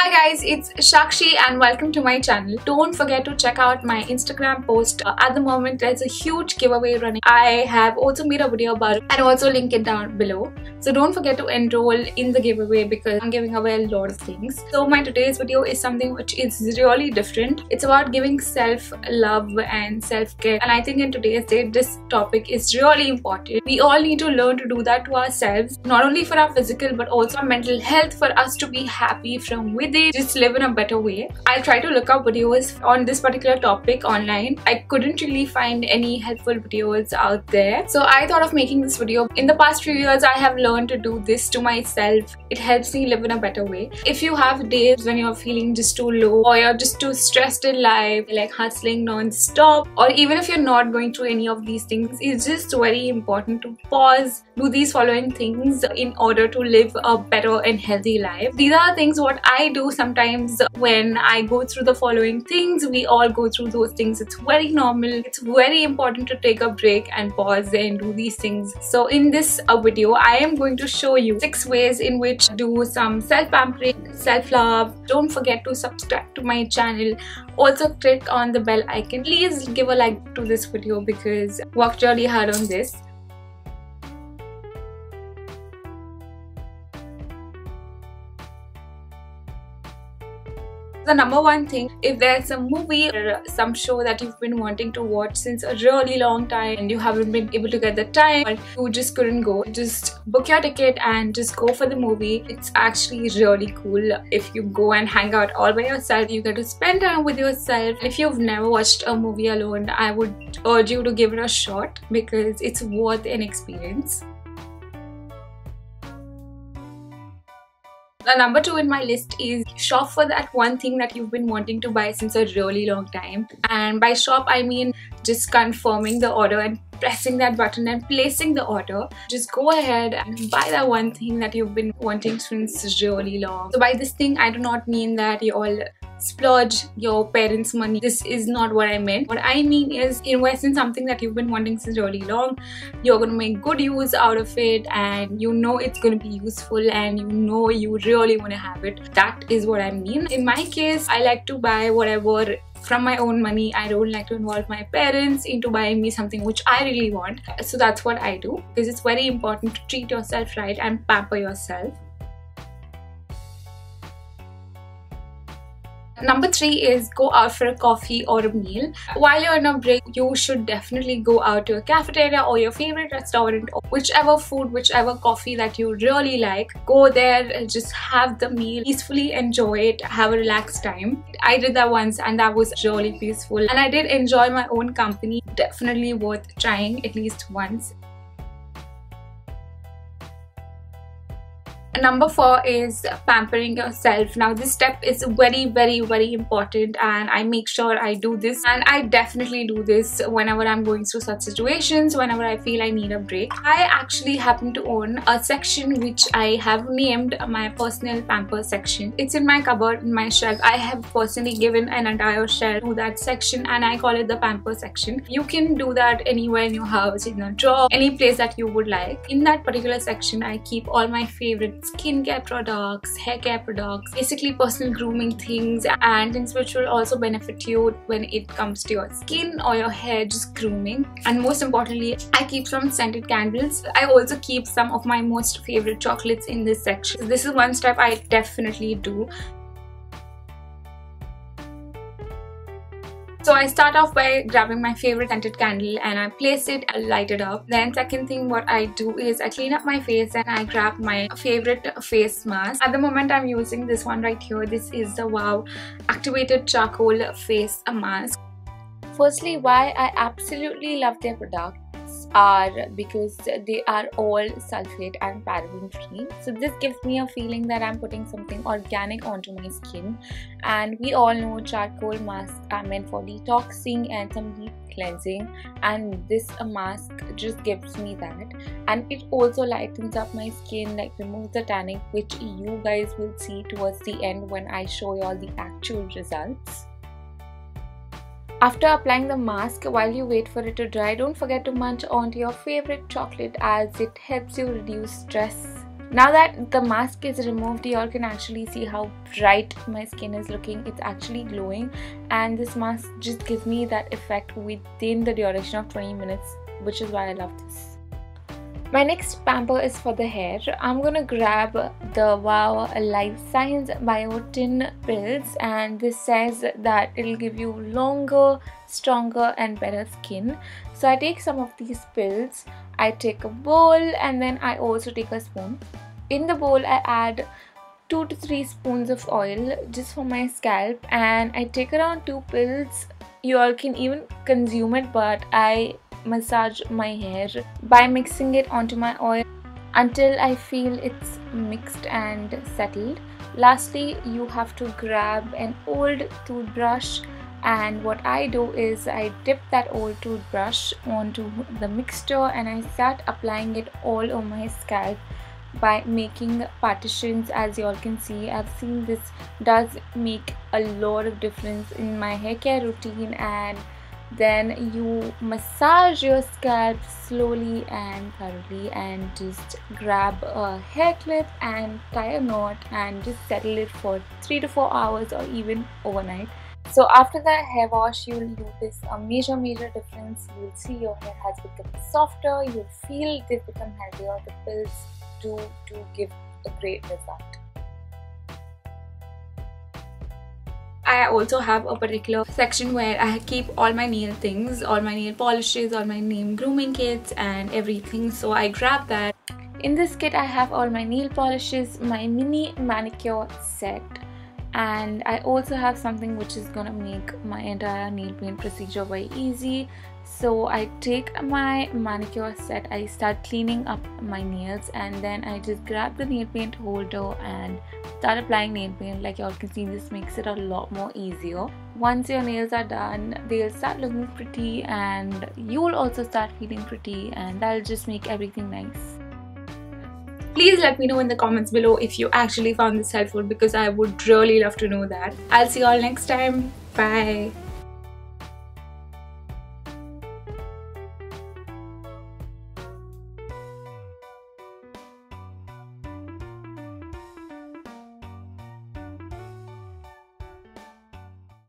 Hi guys, it's Shakshi and welcome to my channel. Don't forget to check out my Instagram post. At the moment there's a huge giveaway running. I have also made a video about it and also link it down below. So don't forget to enroll in the giveaway because I'm giving away a lot of things. So my today's video is something which is really different. It's about giving self-love and self-care, and I think in today's day this topic is really important. We all need to learn to do that to ourselves, not only for our physical but also our mental health, for us to be happy from within. Just live in a better way. I try to look up videos on this particular topic online. I couldn't really find any helpful videos out there, so I thought of making this video. In the past few years I have learned to do this to myself. It helps me live in a better way. If you have days when you're feeling just too low or you're just too stressed in life, like hustling non-stop, or even if you're not going through any of these things, it's just very important to pause, do these following things in order to live a better and healthy life. These are things what I do sometimes when I go through the following things. We all go through those things. It's very normal. It's very important to take a break and pause and do these things. So in this video I am going to show you 6 ways in which to do some self-pampering, self-love. Don't forget to subscribe to my channel. Also click on the bell icon. Please give a like to this video because I worked really hard on this. The number one thing, if there's a movie or some show that you've been wanting to watch since a really long time and you haven't been able to get the time, or you just couldn't go, just book your ticket and just go for the movie. It's actually really cool. If you go and hang out all by yourself, you get to spend time with yourself. If you've never watched a movie alone, I would urge you to give it a shot because it's worth an experience. The number 2 in my list is shop for that one thing that you've been wanting to buy since a really long time. And by shop I mean just confirming the order and pressing that button and placing the order. Just go ahead and buy that one thing that you've been wanting since really long. So by this thing I do not mean that you all splurge your parents' money. This is not what I meant. What I mean is invest in something that you've been wanting since really long. You're going to make good use out of it and you know it's going to be useful and you know you really want to have it. That is what I mean. In my case, I like to buy whatever from my own money. I don't like to involve my parents into buying me something which I really want. So that's what I do because it's very important to treat yourself right and pamper yourself. Number 3 is go out for a coffee or a meal. While you're on a break, you should definitely go out to a cafeteria or your favorite restaurant or whichever food, whichever coffee that you really like. Go there, just have the meal, peacefully enjoy it, have a relaxed time. I did that once and that was really peaceful and I did enjoy my own company. Definitely worth trying at least once. Number 4 is pampering yourself. Now this step is very important and I make sure I do this, and I definitely do this whenever I'm going through such situations, whenever I feel I need a break. I actually happen to own a section which I have named my personal pamper section. It's in my cupboard, in my shelf. I have personally given an entire shelf to that section and I call it the pamper section. You can do that anywhere in your house, in a drawer, any place that you would like. In that particular section I keep all my favorite skincare products, hair care products, basically personal grooming things and things which will also benefit you when it comes to your skin or your hair, just grooming. And most importantly, I keep some scented candles. I also keep some of my most favorite chocolates in this section. So this is one step I definitely do. So I start off by grabbing my favorite scented candle and I place it and light it up. Then second thing what I do is I clean up my face and I grab my favorite face mask. At the moment I'm using this one right here. This is the Wow Activated Charcoal Face Mask. Firstly, why I absolutely love their product are because they are all sulfate and paraben free. So this gives me a feeling that I'm putting something organic onto my skin, and we all know charcoal masks are meant for detoxing and some deep cleansing, and this mask just gives me that, and it also lightens up my skin, like removes the tanning, which you guys will see towards the end when I show you all the actual results. After applying the mask, while you wait for it to dry, don't forget to munch onto your favorite chocolate as it helps you reduce stress Now that the mask is removed, you all can actually see how bright my skin is looking. It's actually glowing, and this mask just gives me that effect within the duration of 20 minutes, which is why I love this. My next pamper is for the hair. I'm gonna grab the Wow Life Science Biotin pills, and this says that it'll give you longer, stronger and better skin. So I take some of these pills, I take a bowl, and then I also take a spoon. In the bowl I add 2 to 3 spoons of oil just for my scalp, and I take around 2 pills. You all can even consume it, but I massage my hair by mixing it onto my oil until I feel it's mixed and settled. Lastly, you have to grab an old toothbrush, and what I do is I dip that old toothbrush onto the mixture and I start applying it all over my scalp by making partitions. As you all can see, I've seen this does make a lot of difference in my hair care routine. And then you massage your scalp slowly and thoroughly, and just grab a hair clip and tie a knot and just settle it for 3 to 4 hours or even overnight. So after the hair wash, you'll notice a major difference. You'll see your hair has become softer, you'll feel they've become healthier. The pills do give a great result. I also have a particular section where I keep all my nail things, all my nail polishes, all my nail grooming kits and everything. So I grab that. In this kit I have all my nail polishes, my mini manicure set, and I also have something which is gonna make my entire nail paint procedure very easy. So I take my manicure set, I start cleaning up my nails, and then I just grab the nail paint holder and start applying nail paint. Like y'all can see, this makes it a lot more easier. Once your nails are done, they'll start looking pretty and you'll also start feeling pretty, and that'll just make everything nice. Please let me know in the comments below if you actually found this helpful, because I would really love to know that. I'll see you all next time. Bye.